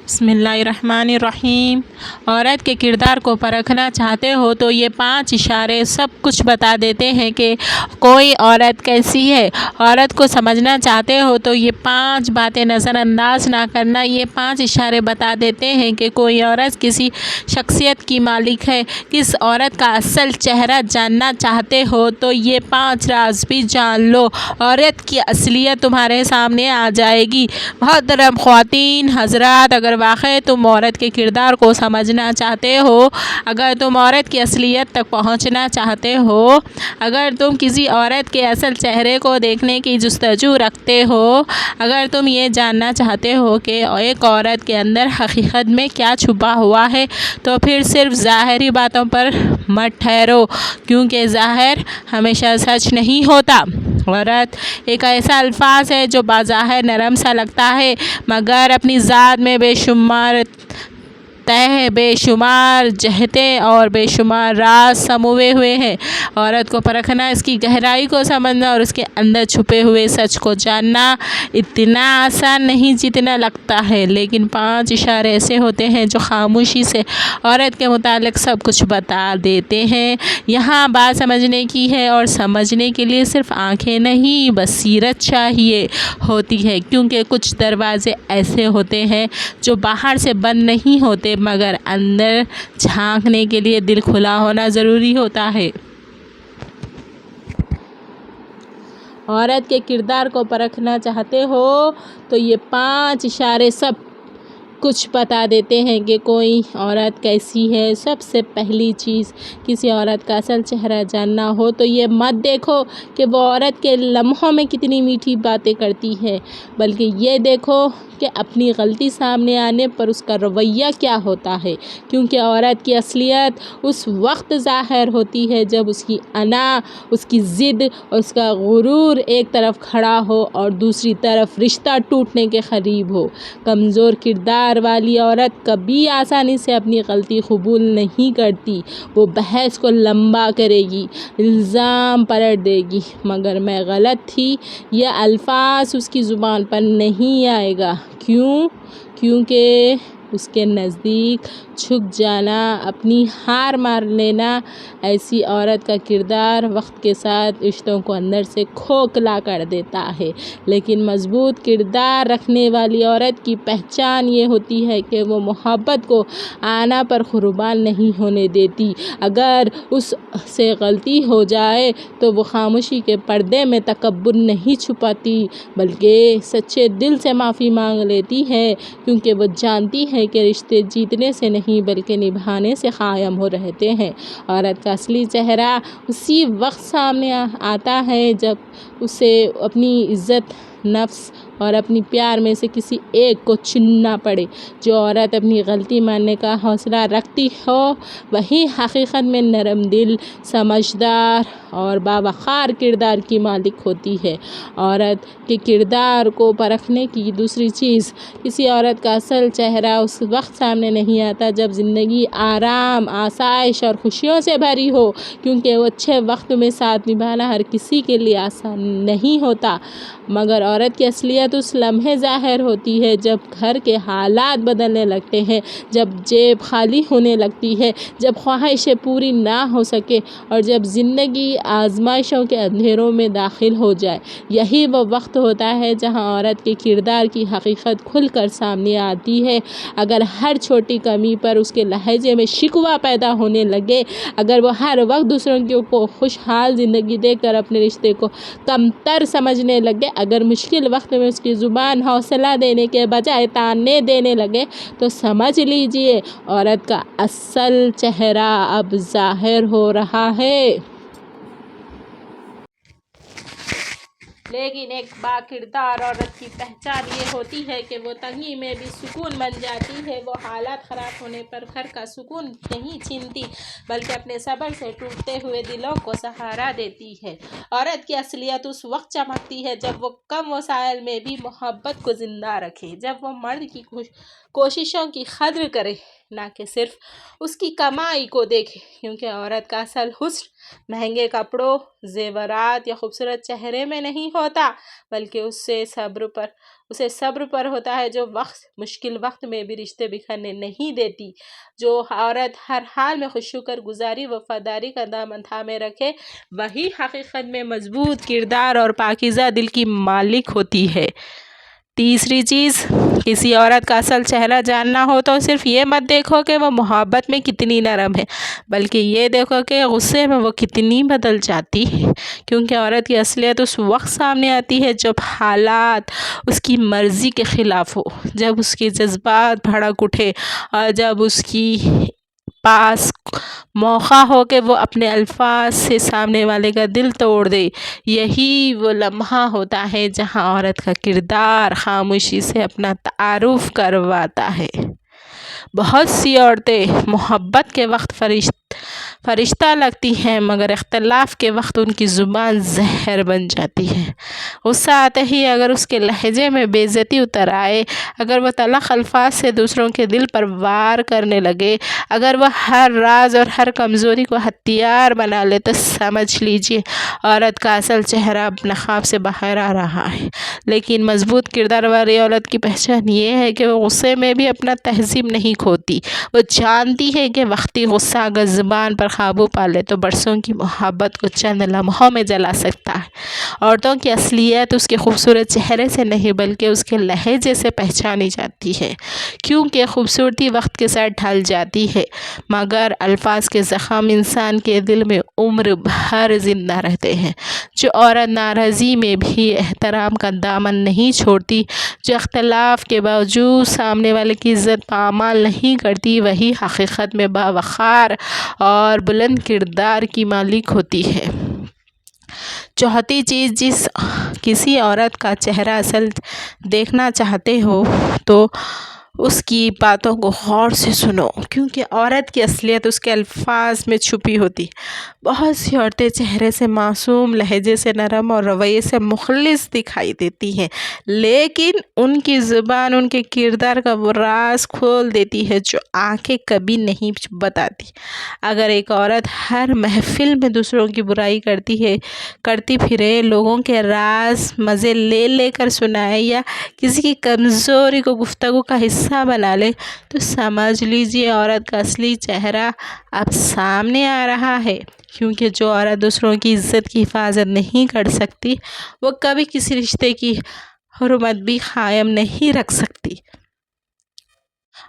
بسم اللہ الرحمن الرحیم۔ عورت کے کردار کو پرکھنا چاہتے ہو تو یہ 5 اشارے سب کچھ بتا دیتے ہیں کہ کوئی عورت کیسی ہے۔ عورت کو سمجھنا چاہتے ہو تو یہ 5 باتیں نظر انداز نہ کرنا۔ یہ 5 اشارے بتا دیتے ہیں کہ کوئی عورت کسی شخصیت کی مالک ہے۔ کس عورت کا اصل چہرہ جاننا چاہتے ہو تو یہ 5 راز بھی جان لو، عورت کی اصلیت تمہارے سامنے آ جائے گی۔ محترم خواتین حضرات، اگر واقعی تم عورت کے کردار کو سمجھنا چاہتے ہو، اگر تم عورت کی اصلیت تک پہنچنا چاہتے ہو، اگر تم کسی عورت کے اصل چہرے کو دیکھنے کی جستجو رکھتے ہو، اگر تم یہ جاننا چاہتے ہو کہ ایک عورت کے اندر حقیقت میں کیا چھپا ہوا ہے، تو پھر صرف ظاہری باتوں پر مت ٹھہرو، کیونکہ ظاہر ہمیشہ سچ نہیں ہوتا۔ عورت ایک ایسا الفاظ ہے جو بظاہر نرم سا لگتا ہے، مگر اپنی ذات میں بے شمار تہ، بے شمار جہتیں اور بے شمار راز سموئے ہوئے ہیں۔ عورت کو پرکھنا، اس کی گہرائی کو سمجھنا اور اس کے اندر چھپے ہوئے سچ کو جاننا اتنا آسان نہیں جتنا لگتا ہے، لیکن 5 اشارے ایسے ہوتے ہیں جو خاموشی سے عورت کے متعلق سب کچھ بتا دیتے ہیں۔ یہاں بات سمجھنے کی ہے، اور سمجھنے کے لیے صرف آنکھیں نہیں، بصیرت چاہیے ہوتی ہے، کیونکہ کچھ دروازے ایسے ہوتے ہیں جو باہر سے بند نہیں ہوتے، مگر اندر جھانکنے کے لیے دل کھلا ہونا ضروری ہوتا ہے۔ عورت کے کردار کو پرکھنا چاہتے ہو تو یہ 5 اشارے سب کچھ بتا دیتے ہیں کہ کوئی عورت کیسی ہے۔ سب سے پہلی چیز، کسی عورت کا اصل چہرہ جاننا ہو تو یہ مت دیکھو کہ وہ عورت کے لمحوں میں کتنی میٹھی باتیں کرتی ہے، بلکہ یہ دیکھو کہ اپنی غلطی سامنے آنے پر اس کا رویہ کیا ہوتا ہے، کیونکہ عورت کی اصلیت اس وقت ظاہر ہوتی ہے جب اس کی انا، اس کی ضد اور اس کا غرور ایک طرف کھڑا ہو اور دوسری طرف رشتہ ٹوٹنے کے قریب ہو۔ کمزور کردار والی عورت کبھی آسانی سے اپنی غلطی قبول نہیں کرتی۔ وہ بحث کو لمبا کرے گی، الزام پلٹ دے گی، مگر میں غلط تھی یہ الفاظ اس کی زبان پر نہیں آئے گا۔ کیونکہ اس کے نزدیک جھک جانا، اپنی ہار مان لینا، ایسی عورت کا کردار وقت کے ساتھ رشتوں کو اندر سے کھوکھلا کر دیتا ہے۔ لیکن مضبوط کردار رکھنے والی عورت کی پہچان یہ ہوتی ہے کہ وہ محبت کو آنا پر قربان نہیں ہونے دیتی۔ اگر اس سے غلطی ہو جائے تو وہ خاموشی کے پردے میں تکبر نہیں چھپاتی، بلکہ سچے دل سے معافی مانگ لیتی ہے، کیونکہ وہ جانتی ہے کہ رشتے جیتنے سے نہیں بلکہ نبھانے سے قائم ہو رہتے ہیں۔ عورت کا اصلی چہرہ اسی وقت سامنے آتا ہے جب اسے اپنی عزت نفس اور اپنی پیار میں سے کسی ایک کو چننا پڑے۔ جو عورت اپنی غلطی ماننے کا حوصلہ رکھتی ہو، وہی حقیقت میں نرم دل، سمجھدار اور باوقار کردار کی مالک ہوتی ہے۔ عورت کے کردار کو پرکھنے کی دوسری چیز، کسی عورت کا اصل چہرہ اس وقت سامنے نہیں آتا جب زندگی آرام، آسائش اور خوشیوں سے بھری ہو، کیونکہ وہ اچھے وقت میں ساتھ نبھانا ہر کسی کے لیے آسان نہیں ہوتا، مگر عورت کی اصلیت اس لمحے ظاہر ہوتی ہے جب گھر کے حالات بدلنے لگتے ہیں، جب جیب خالی ہونے لگتی ہے، جب خواہشیں پوری نہ ہو سکے اور جب زندگی آزمائشوں کے اندھیروں میں داخل ہو جائے۔ یہی وہ وقت ہوتا ہے جہاں عورت کے کردار کی حقیقت کھل کر سامنے آتی ہے۔ اگر ہر چھوٹی کمی پر اس کے لہجے میں شکوہ پیدا ہونے لگے، اگر وہ ہر وقت دوسروں کو خوشحال زندگی دے کر اپنے رشتے کو کمتر سمجھنے لگے، اگر مشکل وقت میں اس کی زبان حوصلہ دینے کے بجائے طعنے دینے لگے، تو سمجھ لیجئے عورت کا اصل چہرہ اب ظاہر ہو رہا ہے۔ لیکن ایک باکردار عورت کی پہچان یہ ہوتی ہے کہ وہ تنگی میں بھی سکون بن جاتی ہے۔ وہ حالات خراب ہونے پر گھر کا سکون نہیں چھینتی، بلکہ اپنے صبر سے ٹوٹتے ہوئے دلوں کو سہارا دیتی ہے۔ عورت کی اصلیت اس وقت چمکتی ہے جب وہ کم وسائل میں بھی محبت کو زندہ رکھے، جب وہ مرد کی کوششوں کی قدر کرے، نہ کہ صرف اس کی کمائی کو دیکھے، کیونکہ عورت کا اصل حسن مہنگے کپڑوں، زیورات یا خوبصورت چہرے میں نہیں ہوتا، بلکہ اسے صبر پر ہوتا ہے، جو مشکل وقت میں بھی رشتے بکھرنے نہیں دیتی۔ جو عورت ہر حال میں شکر گزاری، وفاداری کا دامن تھامے رکھے، وہی حقیقت میں مضبوط کردار اور پاکیزہ دل کی مالک ہوتی ہے۔ تیسری چیز، کسی عورت کا اصل چہرہ جاننا ہو تو صرف یہ مت دیکھو کہ وہ محبت میں کتنی نرم ہے، بلکہ یہ دیکھو کہ غصے میں وہ کتنی بدل جاتی ہے، کیونکہ عورت کی اصلیت اس وقت سامنے آتی ہے جب حالات اس کی مرضی کے خلاف ہو، جب اس کے جذبات بھڑک اٹھے اور جب اس کی پاس موقع ہو کہ وہ اپنے الفاظ سے سامنے والے کا دل توڑ دے۔ یہی وہ لمحہ ہوتا ہے جہاں عورت کا کردار خاموشی سے اپنا تعارف کرواتا ہے۔ بہت سی عورتیں محبت کے وقت فرشتہ لگتی ہیں، مگر اختلاف کے وقت ان کی زبان زہر بن جاتی ہے۔ غصہ آتے ہی اگر اس کے لہجے میں بے عزتی اتر آئے، اگر وہ تلخ الفاظ سے دوسروں کے دل پر وار کرنے لگے، اگر وہ ہر راز اور ہر کمزوری کو ہتھیار بنا لے، تو سمجھ لیجیے عورت کا اصل چہرہ اب نقاب سے باہر آ رہا ہے۔ لیکن مضبوط کردار والی عورت کی پہچان یہ ہے کہ وہ غصے میں بھی اپنا تہذیب نہیں کھوتی۔ وہ جانتی ہے کہ وقتی غصہ اگر زبان پر قابو پا لے تو برسوں کی محبت کو چند لمحوں میں جلا سکتا ہے۔ عورتوں کی اصلیت اس کے خوبصورت چہرے سے نہیں بلکہ اس کے لہجے سے پہچانی جاتی ہے، کیونکہ خوبصورتی وقت کے ساتھ ڈھل جاتی ہے، مگر الفاظ کے زخم انسان کے دل میں عمر بھر زندہ رہتے ہیں۔ جو عورت ناراضی میں بھی احترام کا دامن نہیں چھوڑتی، جو اختلاف کے باوجود سامنے والے کی عزت پامال نہیں کرتی، وہی حقیقت میں باوقار اور بلند کردار کی مالک ہوتی ہے۔ چوتھی چیز، کسی عورت کا چہرہ اصل دیکھنا چاہتے ہو تو اس کی باتوں کو غور سے سنو، کیونکہ عورت کی اصلیت اس کے الفاظ میں چھپی ہوتی ہے۔ بہت سی عورتیں چہرے سے معصوم، لہجے سے نرم اور رویے سے مخلص دکھائی دیتی ہیں، لیکن ان کی زبان ان کے کردار کا وہ راز کھول دیتی ہے جو آنکھیں کبھی نہیں بتاتی۔ اگر ایک عورت ہر محفل میں دوسروں کی برائی کرتی پھرے، لوگوں کے راز مزے لے لے کر سنائے یا کسی کی کمزوری کو گفتگو کا حصہ بنا لے، تو سمجھ لیجیے عورت کا اصلی چہرہ اب سامنے آ رہا ہے، کیونکہ جو عورت دوسروں کی عزت کی حفاظت نہیں کر سکتی، وہ کبھی کسی رشتے کی حرمت بھی قائم نہیں رکھ سکتی۔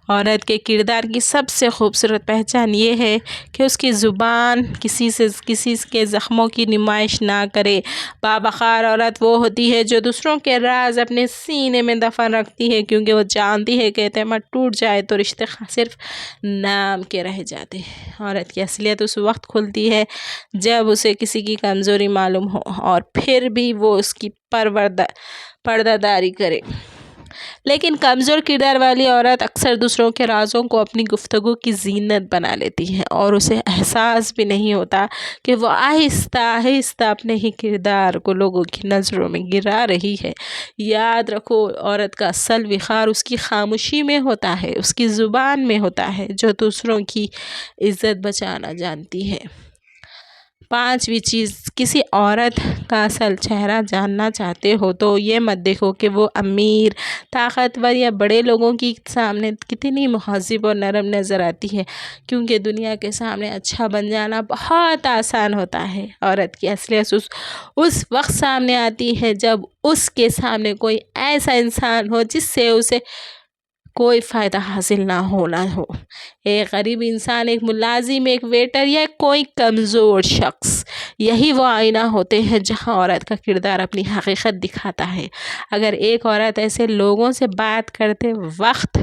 عورت کے کردار کی سب سے خوبصورت پہچان یہ ہے کہ اس کی زبان کسی کے زخموں کی نمائش نہ کرے۔ باوقار عورت وہ ہوتی ہے جو دوسروں کے راز اپنے سینے میں دفن رکھتی ہے، کیونکہ وہ جانتی ہے کہ اعتماد ٹوٹ جائے تو رشتے صرف نام کے رہ جاتے ہیں۔ عورت کی اصلیت اس وقت کھلتی ہے جب اسے کسی کی کمزوری معلوم ہو اور پھر بھی وہ اس کی پردہ داری کرے۔ لیکن کمزور کردار والی عورت اکثر دوسروں کے رازوں کو اپنی گفتگو کی زینت بنا لیتی ہے اور اسے احساس بھی نہیں ہوتا کہ وہ آہستہ آہستہ اپنے ہی کردار کو لوگوں کی نظروں میں گرا رہی ہے۔ یاد رکھو، عورت کا اصل وقار اس کی خاموشی میں ہوتا ہے، اس کی زبان میں ہوتا ہے جو دوسروں کی عزت بچانا جانتی ہے۔ پانچویں چیز، کسی عورت کا اصل چہرہ جاننا چاہتے ہو تو یہ مت دیکھو کہ وہ امیر، طاقتور یا بڑے لوگوں کے سامنے کتنی مہذب اور نرم نظر آتی ہے، کیونکہ دنیا کے سامنے اچھا بن جانا بہت آسان ہوتا ہے۔ عورت کی اصلیت اس وقت سامنے آتی ہے جب اس کے سامنے کوئی ایسا انسان ہو جس سے اسے کوئی فائدہ حاصل نہ ہو۔ ایک غریب انسان، ایک ملازم، ایک ویٹر یا کوئی کمزور شخص، یہی وہ آئینہ ہوتے ہیں جہاں عورت کا کردار اپنی حقیقت دکھاتا ہے۔ اگر ایک عورت ایسے لوگوں سے بات کرتے وقت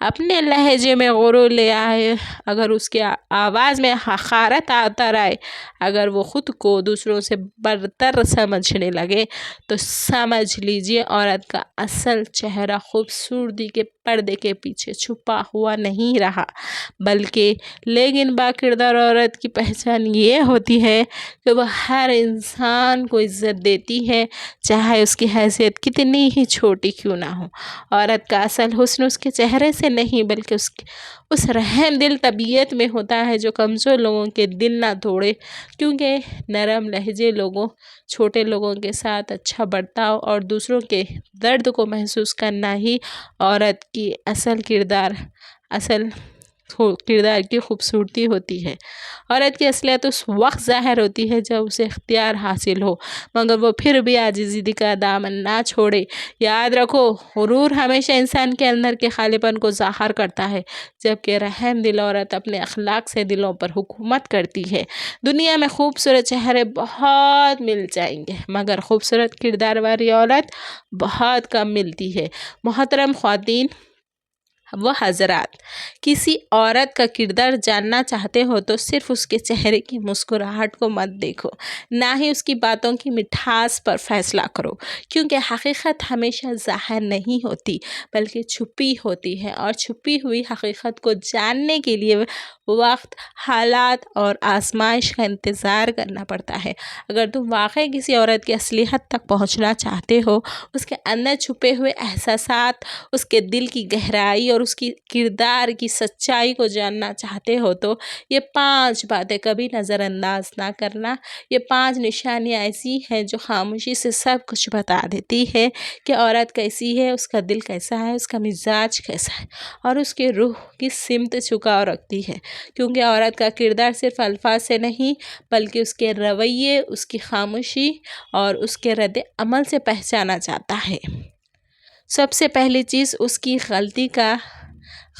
اپنے لہجے میں غرور لے آئے، اگر اس کے آواز میں حقارت اتر آئے، اگر وہ خود کو دوسروں سے برتر سمجھنے لگے، تو سمجھ لیجیے عورت کا اصل چہرہ خوبصورتی کے پردے کے پیچھے چھپا ہوا نہیں رہا، لیکن باکردار عورت کی پہچان یہ ہوتی ہے کہ وہ ہر انسان کو عزت دیتی ہے، چاہے اس کی حیثیت کتنی ہی چھوٹی کیوں نہ ہو۔ عورت کا اصل حسن اس کے چہرے سے نہیں بلکہ اس رحم دل طبیعت میں ہوتا ہے جو کمزور لوگوں کے دل نہ توڑے، کیونکہ نرم لہجے لوگوں، چھوٹے لوگوں کے ساتھ اچھا برتاؤ اور دوسروں کے درد کو محسوس کرنا ہی عورت کی اصل کردار کی خوبصورتی ہوتی ہے۔ عورت کی اصلیت اس وقت ظاہر ہوتی ہے جب اسے اختیار حاصل ہو، مگر وہ پھر بھی عاجزی کا دامن نہ چھوڑے۔ یاد رکھو، غرور ہمیشہ انسان کے اندر کے خالی پن کو ظاہر کرتا ہے، جبکہ رحم دل عورت اپنے اخلاق سے دلوں پر حکومت کرتی ہے۔ دنیا میں خوبصورت چہرے بہت مل جائیں گے، مگر خوبصورت کردار والی عورت بہت کم ملتی ہے۔ محترم خواتین و حضرات، کسی عورت کا کردار جاننا چاہتے ہو تو صرف اس کے چہرے کی مسکراہٹ کو مت دیکھو، نہ ہی اس کی باتوں کی مٹھاس پر فیصلہ کرو، کیونکہ حقیقت ہمیشہ ظاہر نہیں ہوتی بلکہ چھپی ہوتی ہے، اور چھپی ہوئی حقیقت کو جاننے کے لیے وقت، حالات اور آزمائش کا انتظار کرنا پڑتا ہے۔ اگر تم واقعی کسی عورت کی اصلی حد تک پہنچنا چاہتے ہو، اس کے اندر چھپے ہوئے احساسات، اس کے دل کی گہرائی اور اس کی کردار کی سچائی کو جاننا چاہتے ہو تو یہ 5 باتیں کبھی نظر انداز نہ کرنا۔ یہ 5 نشانیاں ایسی ہیں جو خاموشی سے سب کچھ بتا دیتی ہے کہ عورت کیسی ہے، اس کا دل کیسا ہے، اس کا مزاج کیسا ہے، اور اس کے روح کس سمت جھکاؤ رکھتی ہے، کیونکہ عورت کا کردار صرف الفاظ سے نہیں بلکہ اس کے رویے، اس کی خاموشی اور اس کے رد عمل سے پہچانا جاتا ہے۔ سب سے پہلی چیز اس کی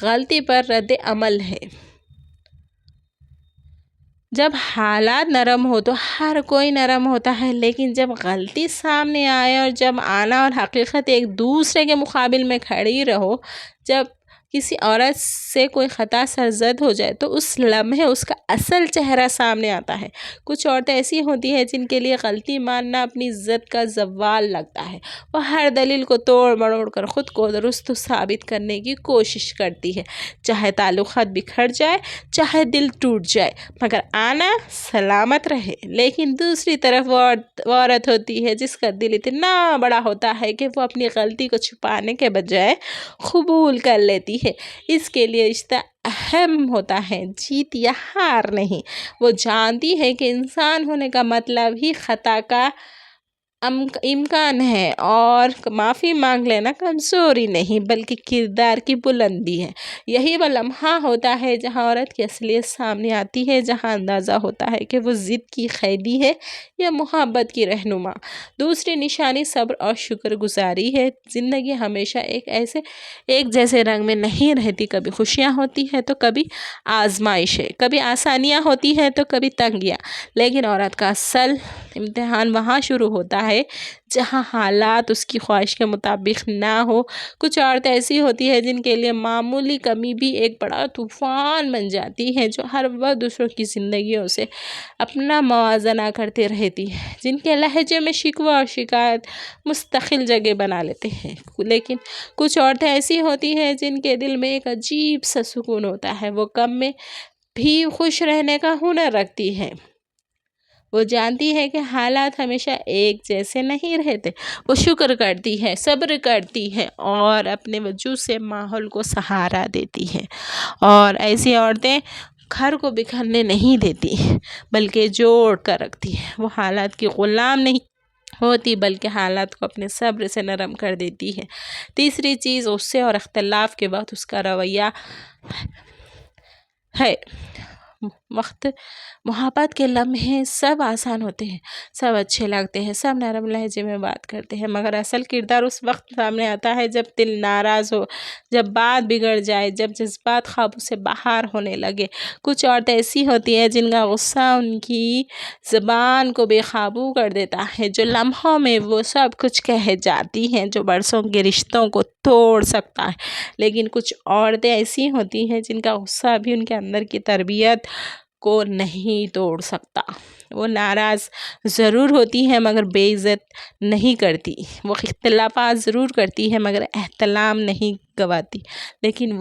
غلطی پر رد عمل ہے۔ جب حالات نرم ہو تو ہر کوئی نرم ہوتا ہے، لیکن جب غلطی سامنے آئے اور جب آنا اور حقیقت ایک دوسرے کے مقابل میں کھڑی رہو، جب کسی عورت سے کوئی خطا سرزد ہو جائے تو اس لمحے اس کا اصل چہرہ سامنے آتا ہے۔ کچھ عورتیں ایسی ہوتی ہیں جن کے لیے غلطی ماننا اپنی عزت کا زوال لگتا ہے۔ وہ ہر دلیل کو توڑ مروڑ کر خود کو درست ثابت کرنے کی کوشش کرتی ہے، چاہے تعلقات بکھر جائے، چاہے دل ٹوٹ جائے، مگر آنا سلامت رہے۔ لیکن دوسری طرف وہ عورت ہوتی ہے جس کا دل اتنا بڑا ہوتا ہے کہ وہ اپنی غلطی کو چھپانے کے بجائے قبول کر لیتی ہے۔ اس کے لیے رشتہ اہم ہوتا ہے، جیت یا ہار نہیں۔ وہ جانتی ہے کہ انسان ہونے کا مطلب ہی خطا کا امکان ہے، اور معافی مانگ لینا کمزوری نہیں بلکہ کردار کی بلندی ہے۔ یہی وہ لمحہ ہوتا ہے جہاں عورت کی اصلیت سامنے آتی ہے، جہاں اندازہ ہوتا ہے کہ وہ ضد کی قیدی ہے یا محبت کی رہنما۔ دوسری نشانی صبر اور شکر گزاری ہے۔ زندگی ہمیشہ ایک جیسے رنگ میں نہیں رہتی، کبھی خوشیاں ہوتی ہیں تو کبھی آزمائشیں، کبھی آسانیاں ہوتی ہیں تو کبھی تنگیاں، لیکن عورت کا اصل امتحان وہاں شروع ہوتا ہے جہاں حالات اس کی خواہش کے مطابق نہ ہو۔ کچھ عورتیں ایسی ہوتی ہیں جن کے لیے معمولی کمی بھی ایک بڑا طوفان بن جاتی ہے، جو ہر وقت دوسروں کی زندگیوں سے اپنا موازنہ کرتے رہتی ہے، جن کے لہجے میں شکوہ اور شکایت مستقل جگہ بنا لیتے ہیں۔ لیکن کچھ عورتیں ایسی ہوتی ہیں جن کے دل میں ایک عجیب سا سکون ہوتا ہے، وہ کم میں بھی خوش رہنے کا ہنر رکھتی ہے۔ وہ جانتی ہے کہ حالات ہمیشہ ایک جیسے نہیں رہتے۔ وہ شکر کرتی ہے، صبر کرتی ہے اور اپنے وجود سے ماحول کو سہارا دیتی ہے۔ اور ایسی عورتیں گھر کو بکھرنے نہیں دیتی بلکہ جوڑ کر رکھتی ہے۔ وہ حالات کی غلام نہیں ہوتی بلکہ حالات کو اپنے صبر سے نرم کر دیتی ہے۔ تیسری چیز غصے اور اختلاف کے وقت اس کا رویہ ہے۔ محبت کے لمحے سب آسان ہوتے ہیں، سب اچھے لگتے ہیں، سب نرم لہجے میں بات کرتے ہیں، مگر اصل کردار اس وقت سامنے آتا ہے جب دل ناراض ہو، جب بات بگڑ جائے، جب جذبات قابو سے باہر ہونے لگے۔ کچھ عورتیں ایسی ہوتی ہیں جن کا غصہ ان کی زبان کو بے قابو کر دیتا ہے، جو لمحوں میں وہ سب کچھ کہہ جاتی ہیں جو برسوں کے رشتوں کو توڑ سکتا ہے۔ لیکن کچھ عورتیں ایسی ہوتی ہیں جن کا غصہ بھی ان کے اندر کی تربیت کو نہیں توڑ سکتا۔ وہ ناراض ضرور ہوتی ہے مگر بے عزت نہیں کرتی، وہ اختلافات ضرور کرتی ہے مگر احترام نہیں گواتی، لیکن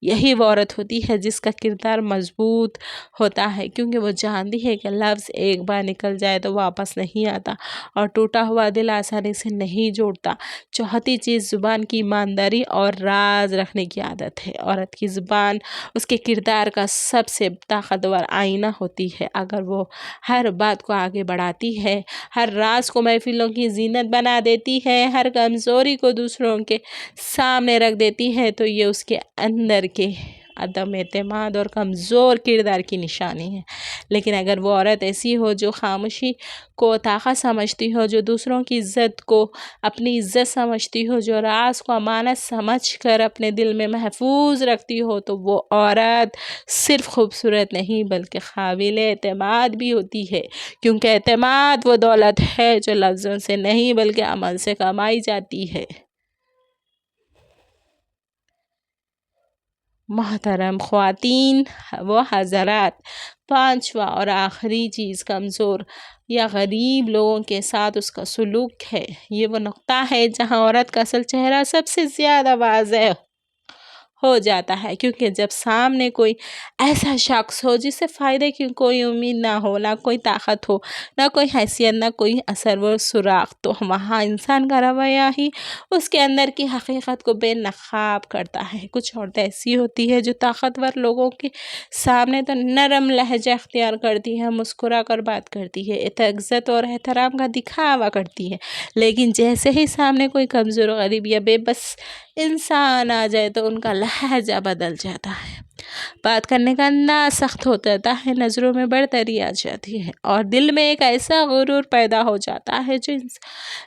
یہی وہ عورت ہوتی ہے جس کا کردار مضبوط ہوتا ہے، کیونکہ وہ جانتی ہے کہ لفظ ایک بار نکل جائے تو واپس نہیں آتا اور ٹوٹا ہوا دل آسانی سے نہیں جوڑتا۔ چوتھی چیز زبان کی ایمانداری اور راز رکھنے کی عادت ہے۔ عورت کی زبان اس کے کردار کا سب سے طاقتور آئینہ ہوتی ہے۔ اگر وہ ہر بات کو آگے بڑھاتی ہے، ہر راز کو محفلوں کی زینت بنا دیتی ہے، ہر کمزوری کو دوسروں کے سامنے رکھ دیتی ہے تو یہ اس کے اندر کے عدم اعتماد اور کمزور کردار کی نشانی ہے۔ لیکن اگر وہ عورت ایسی ہو جو خاموشی کو طاقت سمجھتی ہو، جو دوسروں کی عزت کو اپنی عزت سمجھتی ہو، جو راز کو امانت سمجھ کر اپنے دل میں محفوظ رکھتی ہو، تو وہ عورت صرف خوبصورت نہیں بلکہ قابل اعتماد بھی ہوتی ہے، کیونکہ اعتماد وہ دولت ہے جو لفظوں سے نہیں بلکہ عمل سے کمائی جاتی ہے۔ محترم خواتین و حضرات، پانچواں اور آخری چیز کمزور یا غریب لوگوں کے ساتھ اس کا سلوک ہے۔ یہ وہ نقطہ ہے جہاں عورت کا اصل چہرہ سب سے زیادہ واضح ہو جاتا ہے، کیونکہ جب سامنے کوئی ایسا شخص ہو جس سے فائدے کی کوئی امید نہ ہو، نہ کوئی طاقت ہو، نہ کوئی حیثیت، نہ کوئی اثر و سراغ، تو وہاں انسان کا رویہ ہی اس کے اندر کی حقیقت کو بے نقاب کرتا ہے۔ کچھ عورتیں ایسی ہوتی ہے جو طاقتور لوگوں کے سامنے تو نرم لہجہ اختیار کرتی ہے، مسکرا کر بات کرتی ہے، عزت اور احترام کا دکھاوا کرتی ہے، لیکن جیسے ہی سامنے کوئی کمزور، غریب یا بے بس انسان آ جائے تو ان کا لہجہ بدل جاتا ہے، بات کرنے کا انداز سخت ہو جاتا ہے، نظروں میں برتری آ جاتی ہے اور دل میں ایک ایسا غرور پیدا ہو جاتا ہے جو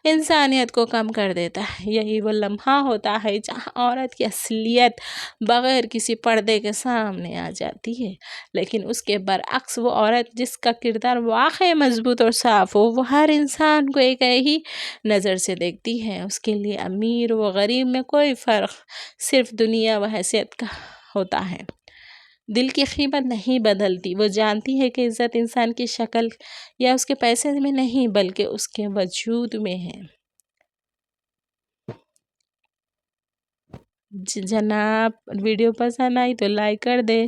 انسانیت کو کم کر دیتا ہے۔ یہی وہ لمحہ ہوتا ہے جہاں عورت کی اصلیت بغیر کسی پردے کے سامنے آ جاتی ہے، لیکن اس کے برعکس وہ عورت جس کا کردار واقعی مضبوط اور صاف ہو، وہ ہر انسان کو ایک ہی نظر سے دیکھتی ہے۔ اس کے لیے امیر و غریب میں کوئی فرق صرف دنیا و حیثیت کا ہوتا ہے، دل کی قیمت نہیں بدلتی۔ وہ جانتی ہے کہ عزت انسان کی شکل یا اس کے پیسے میں نہیں بلکہ اس کے وجود میں ہے۔ جناب ویڈیو پسند آئی تو لائک کر دے۔